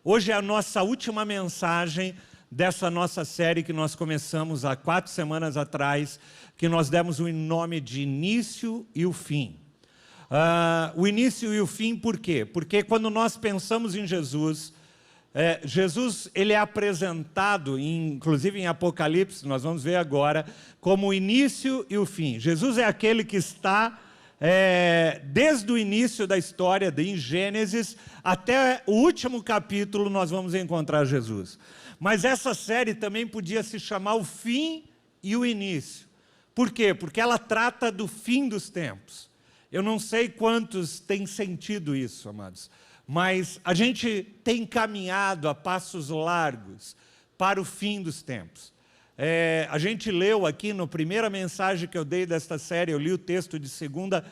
Hoje é a nossa última mensagem dessa nossa série que nós começamos há 4 semanas atrás, que nós demos o nome de Início e o Fim. O início e o fim, por quê? Porque quando nós pensamos em Jesus, Jesus ele é apresentado, inclusive em Apocalipse, nós vamos ver agora, como o início e o fim. Jesus é aquele que está desde o início da história, em Gênesis, até o último capítulo nós vamos encontrar Jesus. Mas essa série também podia se chamar O Fim e o Início. Por quê? Porque ela trata do fim dos tempos. Eu não sei quantos têm sentido isso, amados, mas a gente tem caminhado a passos largos para o fim dos tempos. A gente leu aqui, na primeira mensagem que eu dei desta série, eu li o texto de 2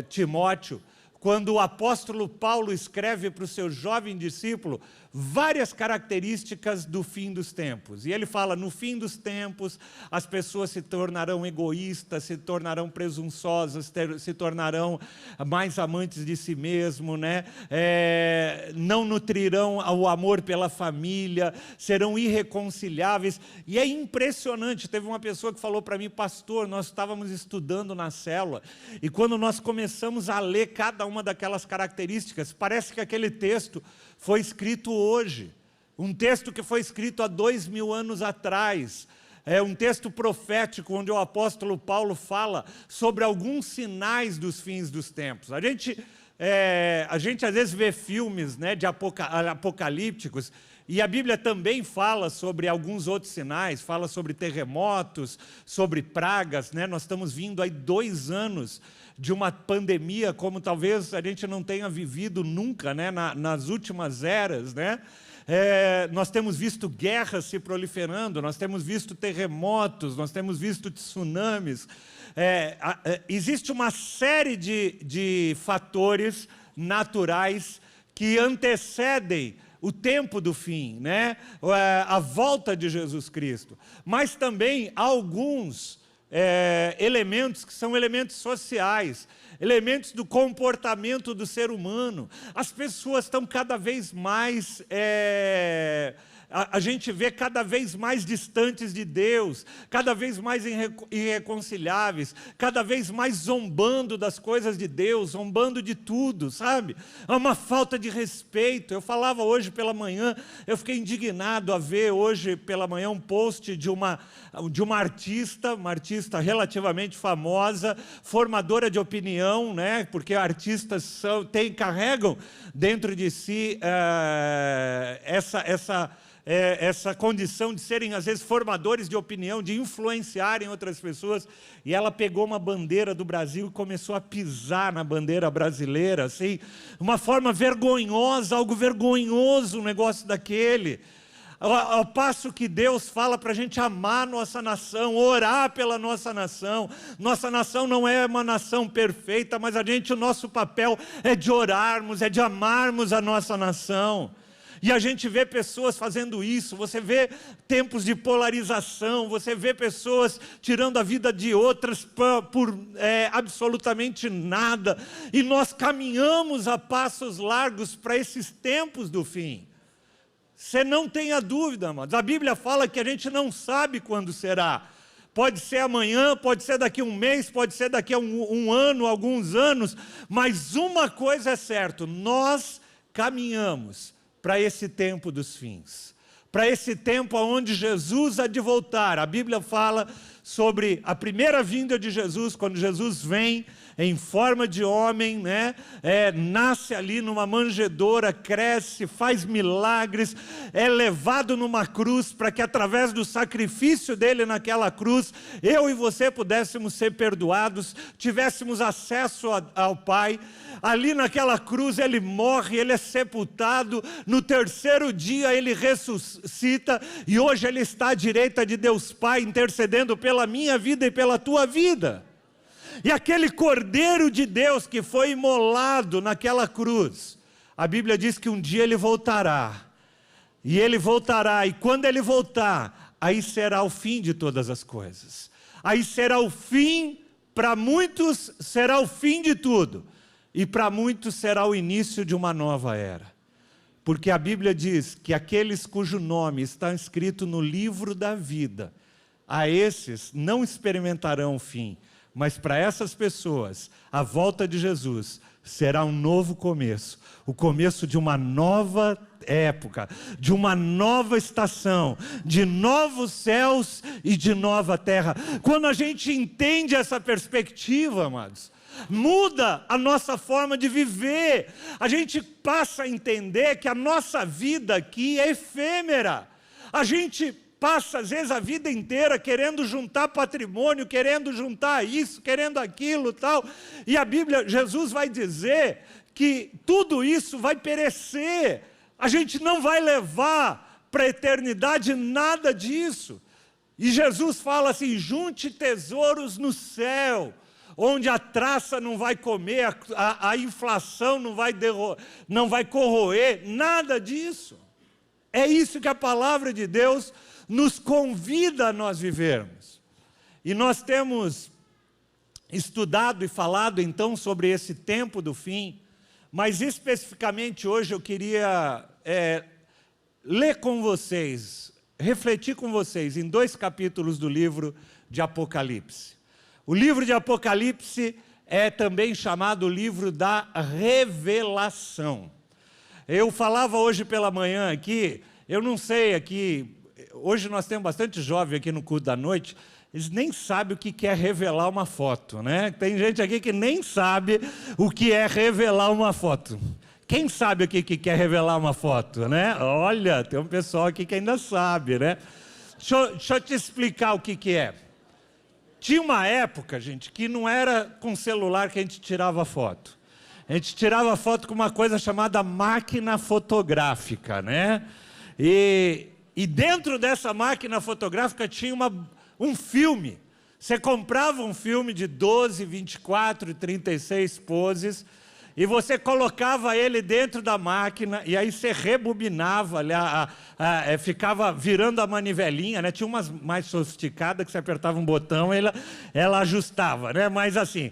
Timóteo, quando o apóstolo Paulo escreve para o seu jovem discípulo várias características do fim dos tempos. E ele fala, no fim dos tempos, as pessoas se tornarão egoístas, se tornarão presunçosas, se tornarão mais amantes de si mesmo, né? Não nutrirão o amor pela família, serão irreconciliáveis. E é impressionante, teve uma pessoa que falou para mim, pastor, nós estávamos estudando na célula, e quando nós começamos a ler cada uma daquelas características, parece que aquele texto foi escrito hoje, um texto que foi escrito há 2000 anos atrás, um texto profético onde o apóstolo Paulo fala sobre alguns sinais dos fins dos tempos. A gente às vezes vê filmes, né, de apocalípticos, e a Bíblia também fala sobre alguns outros sinais, fala sobre terremotos, sobre pragas, né? Nós estamos vindo aí 2 anos de uma pandemia como talvez a gente não tenha vivido nunca, né? Nas últimas eras, né? Nós temos visto guerras se proliferando, nós temos visto terremotos, nós temos visto tsunamis. Existe uma série de fatores naturais que antecedem o tempo do fim, né? A volta de Jesus Cristo. Mas também há alguns elementos que são elementos sociais, elementos do comportamento do ser humano. As pessoas estão cada vez mais... A gente vê cada vez mais distantes de Deus, cada vez mais irreconciliáveis, cada vez mais zombando das coisas de Deus, zombando de tudo, sabe? Há uma falta de respeito. Eu falava hoje pela manhã, eu fiquei indignado a ver hoje pela manhã um post de uma artista relativamente famosa, formadora de opinião, né? Porque artistas carregam dentro de si essa condição de serem, às vezes, formadores de opinião, de influenciarem outras pessoas, e ela pegou uma bandeira do Brasil e começou a pisar na bandeira brasileira, assim, uma forma vergonhosa, algo vergonhoso, um negócio daquele. Ao passo que Deus fala para a gente amar nossa nação, orar pela nossa nação. Nossa nação não é uma nação perfeita, mas o nosso papel é de orarmos, é de amarmos a nossa nação. E a gente vê pessoas fazendo isso, você vê tempos de polarização, você vê pessoas tirando a vida de outras por absolutamente nada. E nós caminhamos a passos largos para esses tempos do fim. Você não tenha dúvida, amados. A Bíblia fala que a gente não sabe quando será. Pode ser amanhã, pode ser daqui a um mês, pode ser daqui a um ano, alguns anos. Mas uma coisa é certa, nós caminhamos para esse tempo dos fins, para esse tempo onde Jesus há de voltar. A Bíblia fala sobre a primeira vinda de Jesus, quando Jesus vem em forma de homem, né? Nasce ali numa manjedoura, cresce, faz milagres, é levado numa cruz, para que através do sacrifício dele naquela cruz, eu e você pudéssemos ser perdoados, tivéssemos acesso ao Pai. Ali naquela cruz ele morre, ele é sepultado, no 3º dia ele ressuscita, e hoje ele está à direita de Deus Pai, intercedendo pela minha vida e pela tua vida. E aquele Cordeiro de Deus que foi imolado naquela cruz, a Bíblia diz que um dia ele voltará, e quando ele voltar, aí será o fim de todas as coisas, aí será o fim, para muitos será o fim de tudo. e para muitos será o início de uma nova era. Porque a Bíblia diz que aqueles cujo nome está escrito no livro da vida, a esses não experimentarão o fim, mas para essas pessoas, a volta de Jesus será um novo começo, o começo de uma nova época, de uma nova estação, de novos céus e de nova terra. Quando a gente entende essa perspectiva, amados, muda a nossa forma de viver. A gente passa a entender que a nossa vida aqui é efêmera. A gente passa, às vezes, a vida inteira querendo juntar patrimônio, querendo juntar isso, querendo aquilo, tal. E a Bíblia, Jesus vai dizer que tudo isso vai perecer. A gente não vai levar para a eternidade nada disso. E Jesus fala assim: junte tesouros no céu, onde a traça não vai comer, a inflação não vai corroer, nada disso. É isso que a palavra de Deus nos convida a nós vivermos. E nós temos estudado e falado então sobre esse tempo do fim, mas especificamente hoje eu queria ler com vocês, refletir com vocês em 2 capítulos do livro de Apocalipse. O livro de Apocalipse é também chamado o livro da Revelação. Eu falava hoje pela manhã aqui, eu não sei aqui, hoje nós temos bastante jovem aqui no culto da noite, eles nem sabem o que é revelar uma foto, né? Tem gente aqui que nem sabe o que é revelar uma foto. Quem sabe aqui que quer revelar uma foto, né? Olha, tem um pessoal aqui que ainda sabe, né? Deixa eu te explicar o que é. Tinha uma época, gente, que não era com celular que a gente tirava foto. A gente tirava foto com uma coisa chamada máquina fotográfica, né? E dentro dessa máquina fotográfica tinha um filme. Você comprava um filme de 12, 24, 36 poses e você colocava ele dentro da máquina e aí você rebobinava, ficava virando a manivelinha, né? Tinha umas mais sofisticadas que você apertava um botão e ela ajustava, né? Mas assim,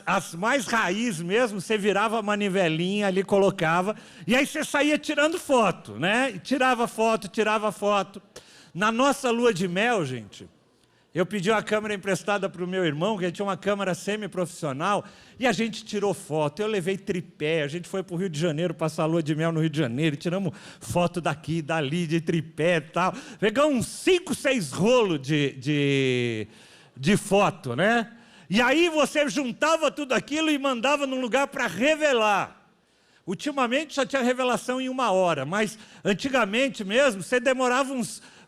as mais raiz mesmo, você virava a manivelinha ali, colocava, e aí você saía tirando foto, né? E tirava foto. Na nossa lua de mel, gente, eu pedi uma câmera emprestada para o meu irmão, que ele tinha uma câmera semi-profissional, e a gente tirou foto. Eu levei tripé, a gente foi para o Rio de Janeiro, passar a lua de mel no Rio de Janeiro, tiramos foto daqui, dali, de tripé e tal. Pegamos uns 5, 6 rolos de foto, né? E aí você juntava tudo aquilo e mandava num lugar para revelar. Ultimamente já tinha revelação em 1 hora, mas antigamente mesmo você demorava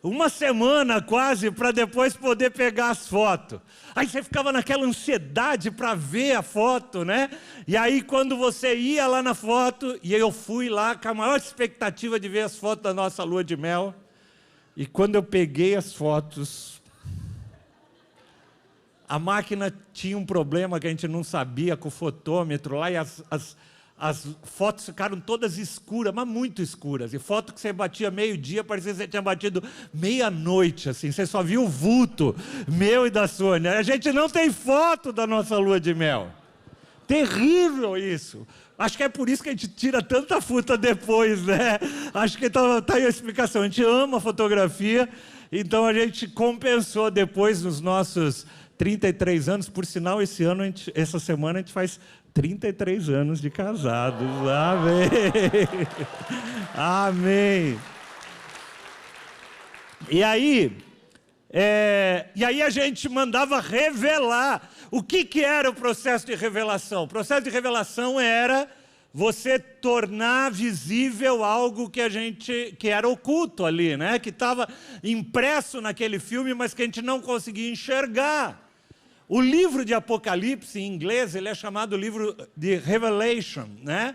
uma semana quase para depois poder pegar as fotos. Aí você ficava naquela ansiedade para ver a foto, né? E aí quando você ia lá na foto, e eu fui lá com a maior expectativa de ver as fotos da nossa lua de mel, e quando eu peguei as fotos, a máquina tinha um problema que a gente não sabia com o fotômetro lá, e as fotos ficaram todas escuras, mas muito escuras. E foto que você batia meio-dia, parecia que você tinha batido meia-noite, assim. Você só viu o vulto meu e da Sônia. A gente não tem foto da nossa lua de mel. Terrível isso. Acho que é por isso que a gente tira tanta foto depois, né? Acho que tá aí a explicação. A gente ama a fotografia, então a gente compensou depois nos nossos 33 anos. Por sinal, essa semana a gente faz 33 anos de casados. Amém. Amém. E aí a gente mandava revelar. O que era o processo de revelação? O processo de revelação era você tornar visível algo que era oculto ali, né? Que estava impresso naquele filme, mas que a gente não conseguia enxergar. O livro de Apocalipse, em inglês, ele é chamado livro de Revelation, né?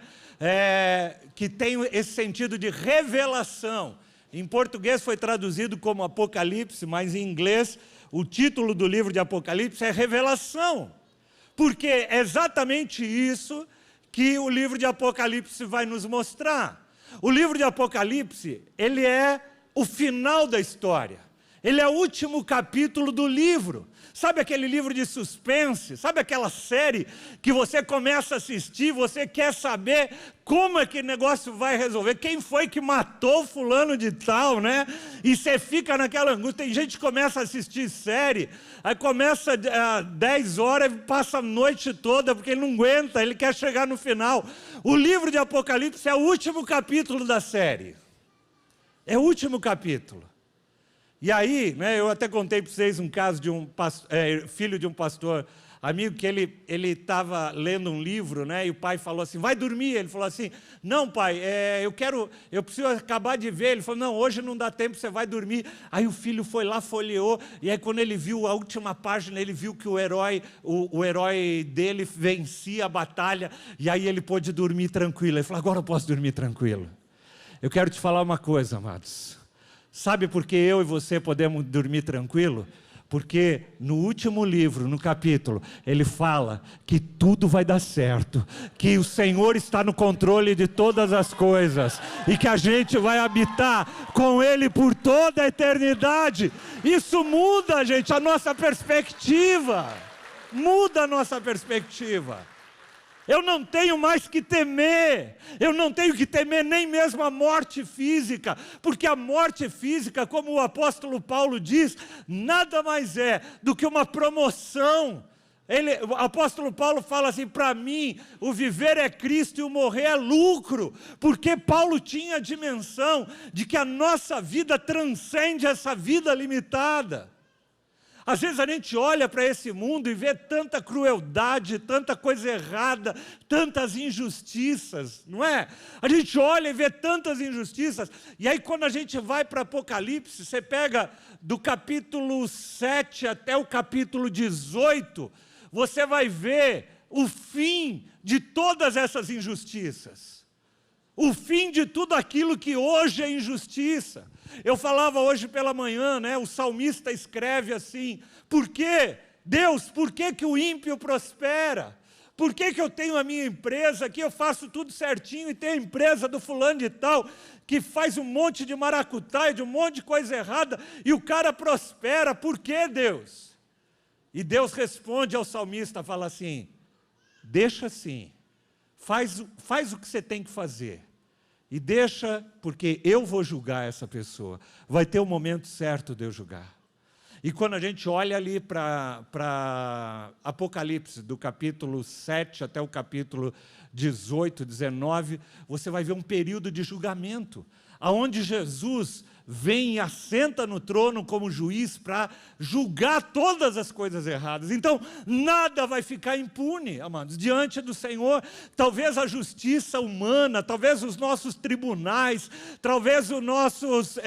Que tem esse sentido de revelação. Em português foi traduzido como Apocalipse, mas em inglês o título do livro de Apocalipse é Revelação. Porque é exatamente isso que o livro de Apocalipse vai nos mostrar. O livro de Apocalipse, ele é o final da história. Ele é o último capítulo do livro. Sabe aquele livro de suspense? Sabe aquela série que você começa a assistir, você quer saber como aquele negócio vai resolver? Quem foi que matou fulano de tal, né? E você fica naquela angústia. Tem gente que começa a assistir série, aí começa às 10 horas e passa a noite toda, porque ele não aguenta, ele quer chegar no final. O livro de Apocalipse é o último capítulo da série. É o último capítulo. E aí, né, eu até contei para vocês um caso de um filho de um pastor amigo, que ele estava lendo um livro, né, e o pai falou assim, vai dormir. Ele falou assim, não pai, eu preciso acabar de ver. Ele falou, não, hoje não dá tempo, você vai dormir. Aí o filho foi lá, folheou, e aí quando ele viu a última página, ele viu que o herói dele vencia a batalha, e aí ele pôde dormir tranquilo. Ele falou, agora eu posso dormir tranquilo. Eu quero te falar uma coisa, amados. Sabe por que eu e você podemos dormir tranquilo? Porque no último livro, no capítulo, ele fala que tudo vai dar certo, que o Senhor está no controle de todas as coisas e que a gente vai habitar com Ele por toda a eternidade. Isso muda, gente, a nossa perspectiva. Muda a nossa perspectiva. Eu não tenho mais que temer, eu não tenho que temer nem mesmo a morte física, porque a morte física, como o apóstolo Paulo diz, nada mais é do que uma promoção. O apóstolo Paulo fala assim, para mim, o viver é Cristo e o morrer é lucro, porque Paulo tinha a dimensão de que a nossa vida transcende essa vida limitada. Às vezes a gente olha para esse mundo e vê tanta crueldade, tanta coisa errada, tantas injustiças, não é? A gente olha e vê tantas injustiças, e aí quando a gente vai para Apocalipse, você pega do capítulo 7 até o capítulo 18, você vai ver o fim de todas essas injustiças. O fim de tudo aquilo que hoje é injustiça. Eu falava hoje pela manhã, né? O salmista escreve assim, por que, Deus, por que o ímpio prospera? Por que eu tenho a minha empresa aqui, eu faço tudo certinho e tenho a empresa do fulano de tal, que faz um monte de maracutaia, de um monte de coisa errada, e o cara prospera, por que, Deus? E Deus responde ao salmista, fala assim, deixa assim, faz o que você tem que fazer. E deixa, porque eu vou julgar essa pessoa. Vai ter o momento certo de eu julgar. E quando a gente olha ali para Apocalipse, do capítulo 7 até o capítulo 18, 19, você vai ver um período de julgamento, onde Jesus vem e assenta no trono como juiz para julgar todas as coisas erradas. Então, nada vai ficar impune, amados, diante do Senhor. Talvez a justiça humana, talvez os nossos tribunais, talvez os nossos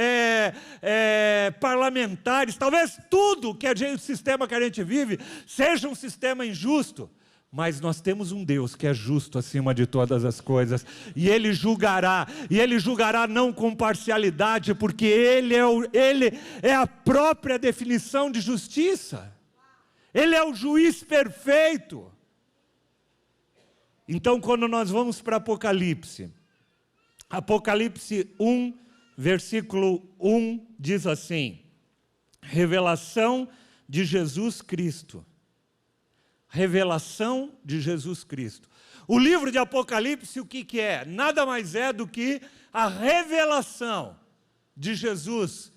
parlamentares, talvez tudo que o sistema que a gente vive seja um sistema injusto. Mas nós temos um Deus que é justo acima de todas as coisas, e Ele julgará não com parcialidade, porque Ele é a própria definição de justiça, Ele é o juiz perfeito. Então, quando nós vamos para Apocalipse 1, versículo 1, diz assim, revelação de Jesus Cristo. Revelação de Jesus Cristo. O livro de Apocalipse, o que é? Nada mais é do que a revelação de Jesus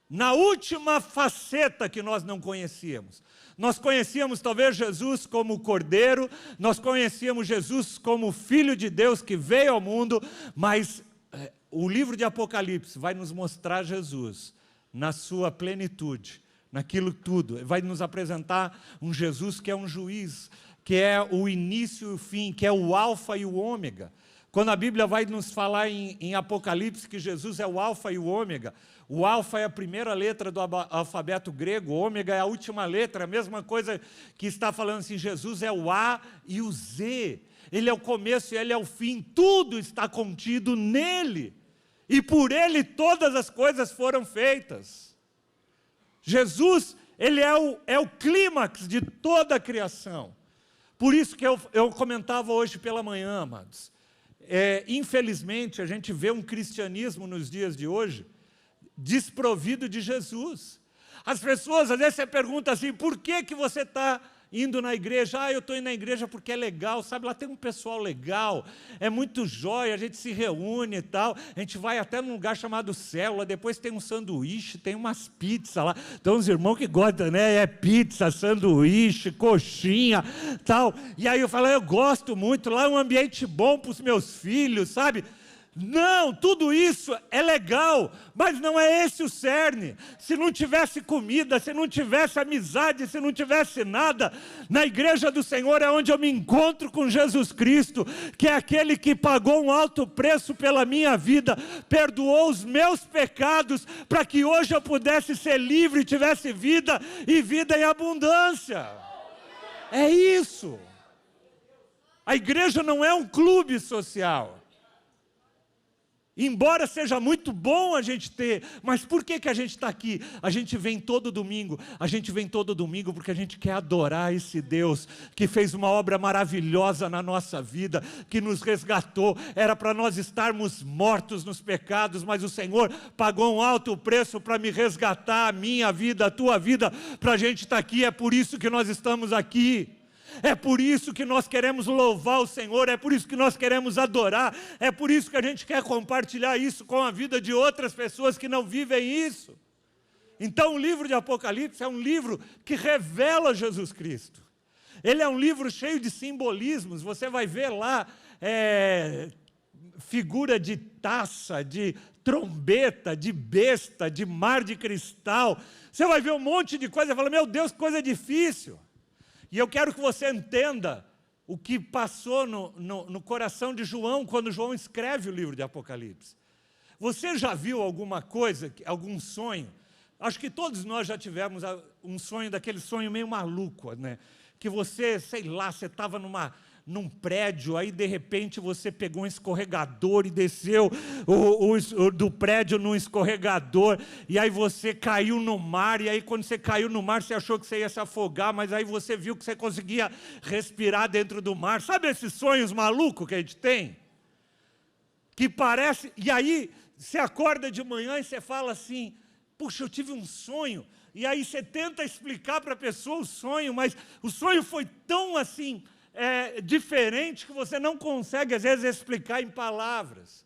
na última faceta que nós não conhecíamos. Nós conhecíamos talvez Jesus como Cordeiro, nós conhecíamos Jesus como Filho de Deus que veio ao mundo, mas o livro de Apocalipse vai nos mostrar Jesus na sua plenitude, naquilo tudo, vai nos apresentar um Jesus que é um juiz, que é o início e o fim, que é o alfa e o ômega. Quando a Bíblia vai nos falar em Apocalipse que Jesus é o alfa e o ômega, o alfa é a primeira letra do alfabeto grego, o ômega é a última letra, a mesma coisa que está falando assim, Jesus é o A e o Z, Ele é o começo e Ele é o fim, tudo está contido nele, e por Ele todas as coisas foram feitas. Jesus, Ele é o clímax de toda a criação. Por isso que eu comentava hoje pela manhã, amados. Infelizmente, a gente vê um cristianismo nos dias de hoje desprovido de Jesus. As pessoas, às vezes você pergunta assim, por que você está indo na igreja? Ah, eu estou indo na igreja porque é legal, sabe, lá tem um pessoal legal, é muito jóia, a gente se reúne e tal, a gente vai até num lugar chamado Célula, depois tem um sanduíche, tem umas pizzas lá, tem uns irmãos que gostam, né, é pizza, sanduíche, coxinha, tal, e aí eu falo, eu gosto muito, lá é um ambiente bom para os meus filhos, sabe? Não, tudo isso é legal, mas não é esse o cerne. Se não tivesse comida, se não tivesse amizade, se não tivesse nada, na igreja do Senhor é onde eu me encontro com Jesus Cristo, que é aquele que pagou um alto preço pela minha vida, perdoou os meus pecados, para que hoje eu pudesse ser livre e tivesse vida, e vida em abundância. É isso. A igreja não é um clube social. Embora seja muito bom a gente ter, mas por que a gente está aqui? A gente vem todo domingo porque a gente quer adorar esse Deus que fez uma obra maravilhosa na nossa vida, que nos resgatou. Era para nós estarmos mortos nos pecados, mas o Senhor pagou um alto preço para me resgatar, a minha vida, a tua vida, para a gente estar aqui. É por isso que nós estamos aqui. É por isso que nós queremos louvar o Senhor, é por isso que nós queremos adorar, é por isso que a gente quer compartilhar isso com a vida de outras pessoas que não vivem isso. Então o livro de Apocalipse é um livro que revela Jesus Cristo. Ele é um livro cheio de simbolismos, você vai ver lá figura de taça, de trombeta, de besta, de mar de cristal. Você vai ver um monte de coisa e fala, meu Deus, que coisa difícil. E eu quero que você entenda o que passou no coração de João, quando João escreve o livro de Apocalipse. Você já viu alguma coisa, algum sonho? Acho que todos nós já tivemos um sonho, daquele sonho meio maluco, né? Que você, sei lá, você estava num prédio, aí de repente você pegou um escorregador e desceu do prédio num escorregador, e aí você caiu no mar, e aí quando você caiu no mar, você achou que você ia se afogar, mas aí você viu que você conseguia respirar dentro do mar. Sabe esses sonhos malucos que a gente tem? Que parece, e aí você acorda de manhã e você fala assim, puxa, eu tive um sonho, e aí você tenta explicar para a pessoa o sonho, mas o sonho foi tão assim, diferente que você não consegue, às vezes, explicar em palavras.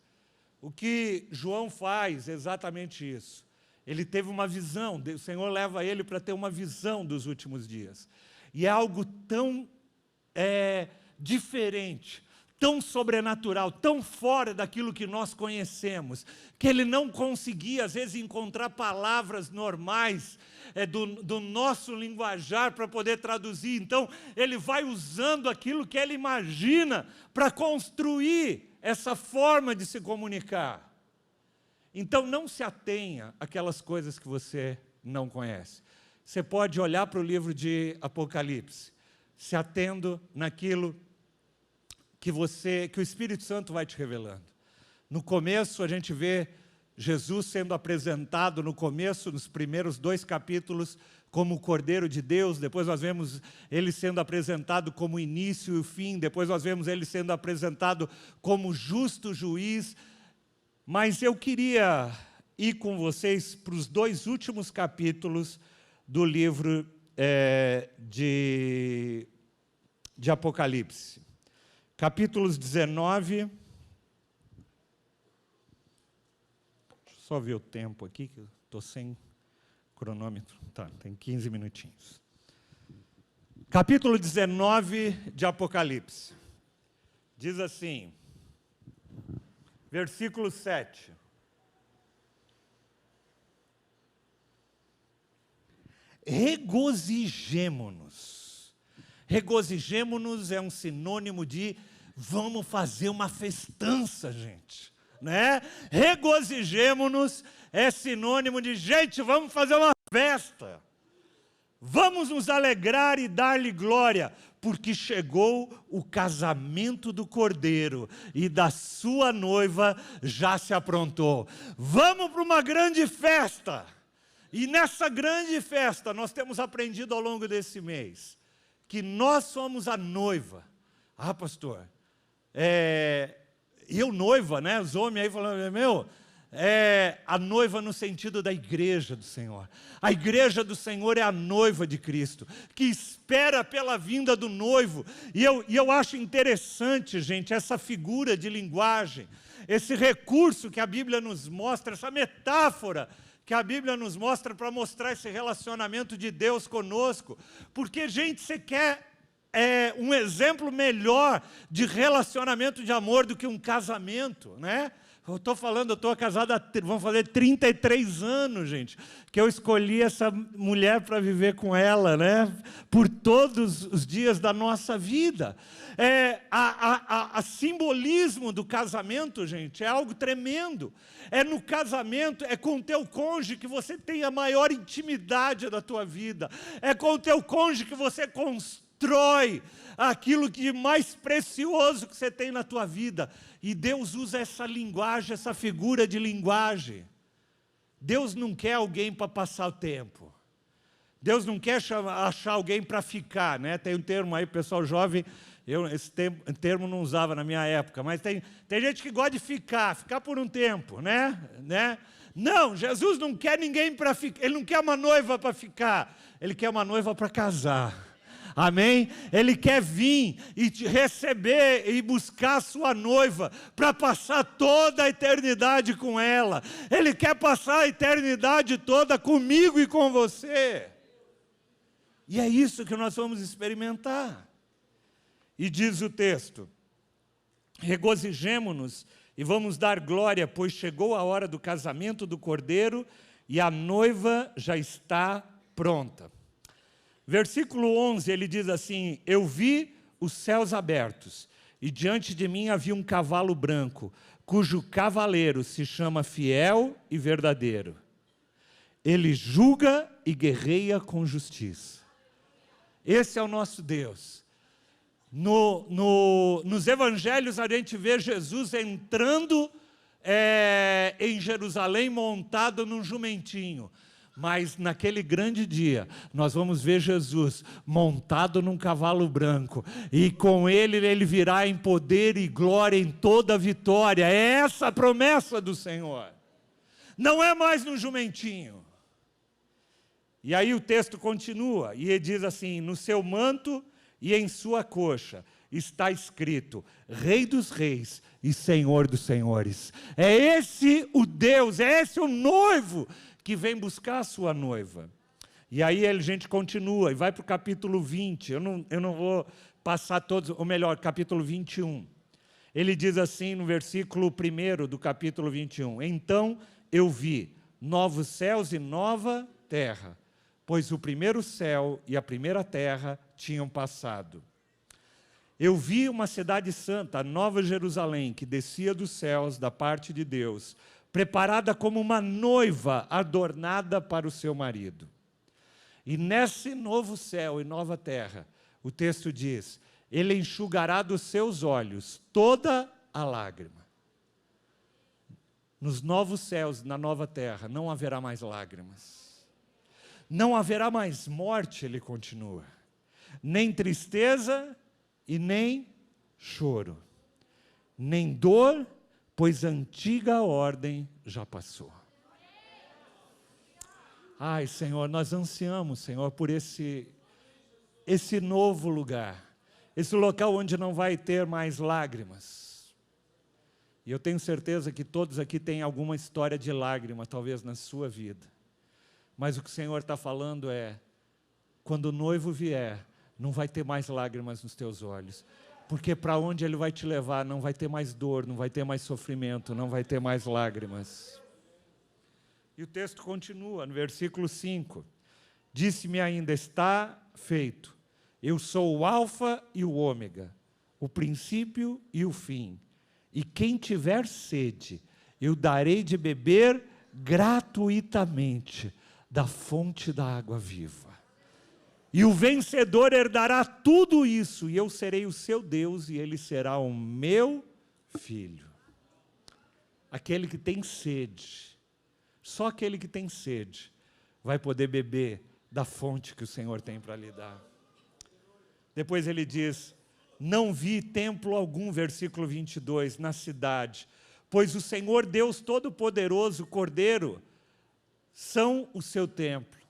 O que João faz é exatamente isso. Ele teve uma visão, o Senhor leva ele para ter uma visão dos últimos dias. E é algo tão diferente, tão sobrenatural, tão fora daquilo que nós conhecemos, que ele não conseguia, às vezes, encontrar palavras normais do nosso linguajar para poder traduzir. Então, ele vai usando aquilo que ele imagina para construir essa forma de se comunicar. Então, não se atenha àquelas coisas que você não conhece. Você pode olhar para o livro de Apocalipse, se atendo naquilo que o Espírito Santo vai te revelando. No começo, a gente vê Jesus sendo apresentado no começo, nos primeiros 2 capítulos, como o Cordeiro de Deus. Depois nós vemos ele sendo apresentado como o início e o fim. Depois nós vemos ele sendo apresentado como justo juiz. Mas eu queria ir com vocês para os 2 últimos capítulos do livro de Apocalipse. Capítulos 19... Só ver o tempo aqui, que eu estou sem cronômetro. Tá, tem 15 minutinhos. Capítulo 19 de Apocalipse. Diz assim, versículo 7. Regozijemo-nos. Regozijemo-nos é um sinônimo de vamos fazer uma festança, gente. Né? Regozijemo-nos é sinônimo de gente, vamos fazer uma festa, vamos nos alegrar e dar-lhe glória, porque chegou o casamento do Cordeiro e da sua noiva já se aprontou. Vamos para uma grande festa. E nessa grande festa nós temos aprendido ao longo desse mês que nós somos a noiva. Pastor, eu noiva, né? Os homens aí falando, a noiva no sentido da igreja do Senhor. A igreja do Senhor é a noiva de Cristo, que espera pela vinda do noivo. E eu acho interessante, gente, essa figura de linguagem, esse recurso que a Bíblia nos mostra, essa metáfora que a Bíblia nos mostra para mostrar esse relacionamento de Deus conosco. Porque, gente, você quer um exemplo melhor de relacionamento de amor do que um casamento, né? Eu estou casado vamos fazer 33 anos, gente, que eu escolhi essa mulher para viver com ela, né? Por todos os dias da nossa vida. A simbolismo do casamento, gente, é algo tremendo. É no casamento, é com o teu cônjuge que você tem a maior intimidade da tua vida. É com o teu cônjuge que você constrói aquilo de mais precioso que você tem na tua vida. E Deus usa essa linguagem, essa figura de linguagem. Deus não quer alguém para passar o tempo. Deus não quer achar alguém para ficar, né? Tem um termo aí, pessoal jovem, esse termo não usava na minha época, mas tem gente que gosta de ficar por um tempo, né? Não, Jesus não quer ninguém para ficar, Ele não quer uma noiva para ficar, Ele quer uma noiva para casar. Amém? Ele quer vir e te receber e buscar a sua noiva para passar toda a eternidade com ela. Ele quer passar a eternidade toda comigo e com você. E é isso que nós vamos experimentar. E diz o texto: regozijemo-nos e vamos dar glória, pois chegou a hora do casamento do Cordeiro e a noiva já está pronta. Versículo 11, ele diz assim: eu vi os céus abertos, e diante de mim havia um cavalo branco, cujo cavaleiro se chama Fiel e Verdadeiro. Ele julga e guerreia com justiça. Esse é o nosso Deus. Nos evangelhos a gente vê Jesus entrando em Jerusalém montado num jumentinho. Mas naquele grande dia, nós vamos ver Jesus montado num cavalo branco. E com ele virá em poder e glória em toda a vitória. É essa a promessa do Senhor. Não é mais num jumentinho. E aí o texto continua, e ele diz assim: no seu manto e em sua coxa está escrito: Rei dos Reis e Senhor dos Senhores. É esse o Deus, é esse o noivo que vem buscar a sua noiva. E aí a gente continua e vai para o capítulo 20. Eu não vou passar todos, ou melhor, capítulo 21. Ele diz assim no versículo 1 do capítulo 21. Então eu vi novos céus e nova terra, pois o primeiro céu e a primeira terra tinham passado. Eu vi uma cidade santa, a Nova Jerusalém, que descia dos céus da parte de Deus, preparada como uma noiva adornada para o seu marido. E nesse novo céu e nova terra, o texto diz: Ele enxugará dos seus olhos toda a lágrima. Nos novos céus, na nova terra, não haverá mais lágrimas. Não haverá mais morte, ele continua. Nem tristeza e nem choro. Nem dor, pois a antiga ordem já passou. Ai, Senhor, nós ansiamos, Senhor, por esse novo lugar. Esse local onde não vai ter mais lágrimas. E eu tenho certeza que todos aqui têm alguma história de lágrima, talvez na sua vida. Mas o que o Senhor está falando é: quando o noivo vier, não vai ter mais lágrimas nos teus olhos. Porque para onde Ele vai te levar, não vai ter mais dor, não vai ter mais sofrimento, não vai ter mais lágrimas. E o texto continua, no versículo 5. Disse-me ainda: está feito. Eu sou o alfa e o ômega, o princípio e o fim. E quem tiver sede, eu darei de beber gratuitamente da fonte da água viva. E o vencedor herdará tudo isso, e eu serei o seu Deus, e ele será o meu filho. Aquele que tem sede, só aquele que tem sede, vai poder beber da fonte que o Senhor tem para lhe dar. Depois ele diz: não vi templo algum, versículo 22, na cidade, pois o Senhor Deus Todo-Poderoso, o Cordeiro, são o seu templo.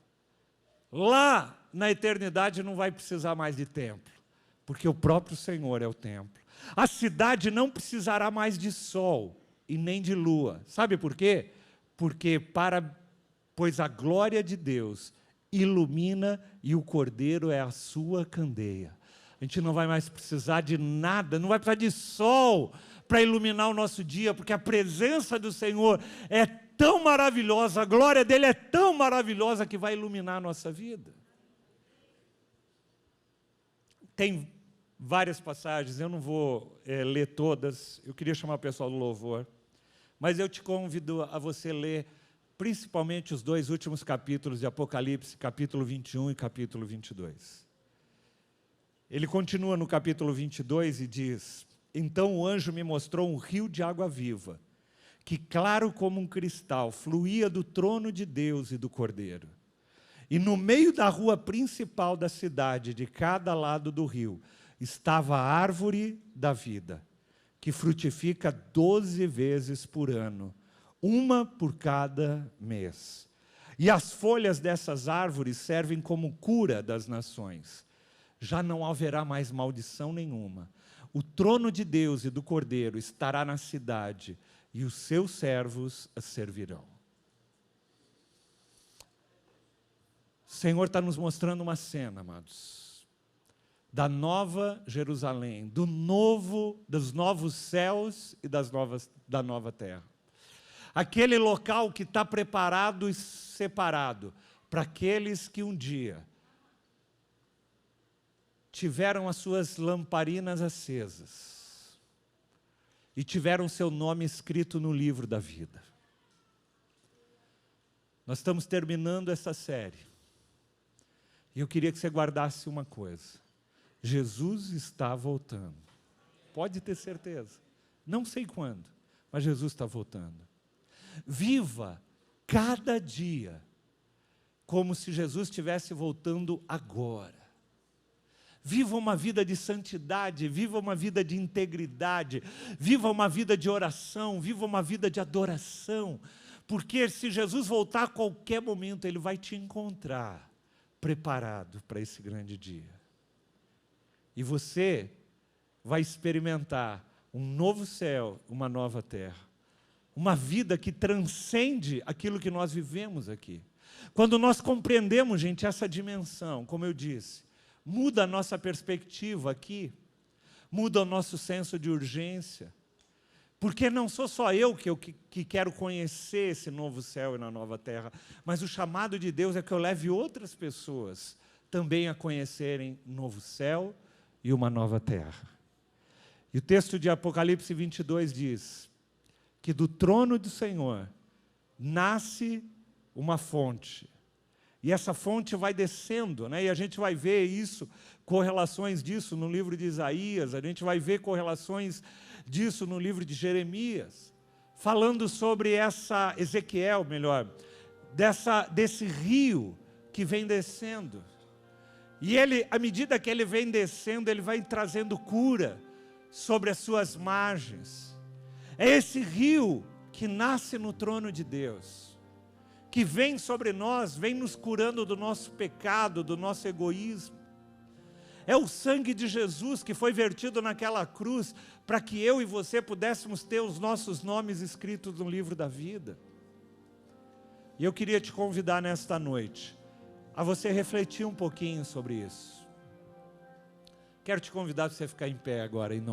Lá na eternidade não vai precisar mais de templo, porque o próprio Senhor é o templo. A cidade não precisará mais de sol e nem de lua. Sabe por quê? Pois a glória de Deus ilumina e o Cordeiro é a sua candeia. A gente não vai mais precisar de nada, não vai precisar de sol para iluminar o nosso dia, porque a presença do Senhor é tão maravilhosa, a glória dele é tão maravilhosa que vai iluminar a nossa vida. Tem várias passagens, eu não vou ler todas, eu queria chamar o pessoal do louvor, mas eu te convido a você ler principalmente os 2 últimos capítulos de Apocalipse, capítulo 21 e capítulo 22. Ele continua no capítulo 22 e diz: então o anjo me mostrou um rio de água viva, que claro como um cristal, fluía do trono de Deus e do Cordeiro. E no meio da rua principal da cidade, de cada lado do rio, estava a árvore da vida, que frutifica 12 vezes por ano, uma por cada mês. E as folhas dessas árvores servem como cura das nações. Já não haverá mais maldição nenhuma. O trono de Deus e do Cordeiro estará na cidade, e os seus servos a servirão. O Senhor está nos mostrando uma cena, amados, da nova Jerusalém, dos novos céus e da nova terra. Aquele local que está preparado e separado para aqueles que um dia tiveram as suas lamparinas acesas e tiveram seu nome escrito no livro da vida. Nós estamos terminando essa série. E eu queria que você guardasse uma coisa. Jesus está voltando. Pode ter certeza. Não sei quando, mas Jesus está voltando. Viva cada dia como se Jesus estivesse voltando agora. Viva uma vida de santidade, viva uma vida de integridade, viva uma vida de oração, viva uma vida de adoração, porque se Jesus voltar a qualquer momento, Ele vai te encontrar preparado para esse grande dia. E você vai experimentar um novo céu, uma nova terra, uma vida que transcende aquilo que nós vivemos aqui. Quando nós compreendemos, gente, essa dimensão, como eu disse, muda a nossa perspectiva aqui, muda o nosso senso de urgência, porque não sou só eu que quero conhecer esse novo céu e na nova terra, mas o chamado de Deus é que eu leve outras pessoas também a conhecerem um novo céu e uma nova terra. E o texto de Apocalipse 22 diz que do trono do Senhor nasce uma fonte. E essa fonte vai descendo, né? E a gente vai ver isso, correlações disso no livro de Isaías, a gente vai ver correlações disso no livro de Jeremias, falando sobre Ezequiel, desse rio que vem descendo. E ele, à medida que ele vem descendo, ele vai trazendo cura sobre as suas margens. É esse rio que nasce no trono de Deus, que vem sobre nós, vem nos curando do nosso pecado, do nosso egoísmo. É o sangue de Jesus que foi vertido naquela cruz, para que eu e você pudéssemos ter os nossos nomes escritos no livro da vida. E eu queria te convidar nesta noite, a você refletir um pouquinho sobre isso. Quero te convidar para você ficar em pé agora, em nome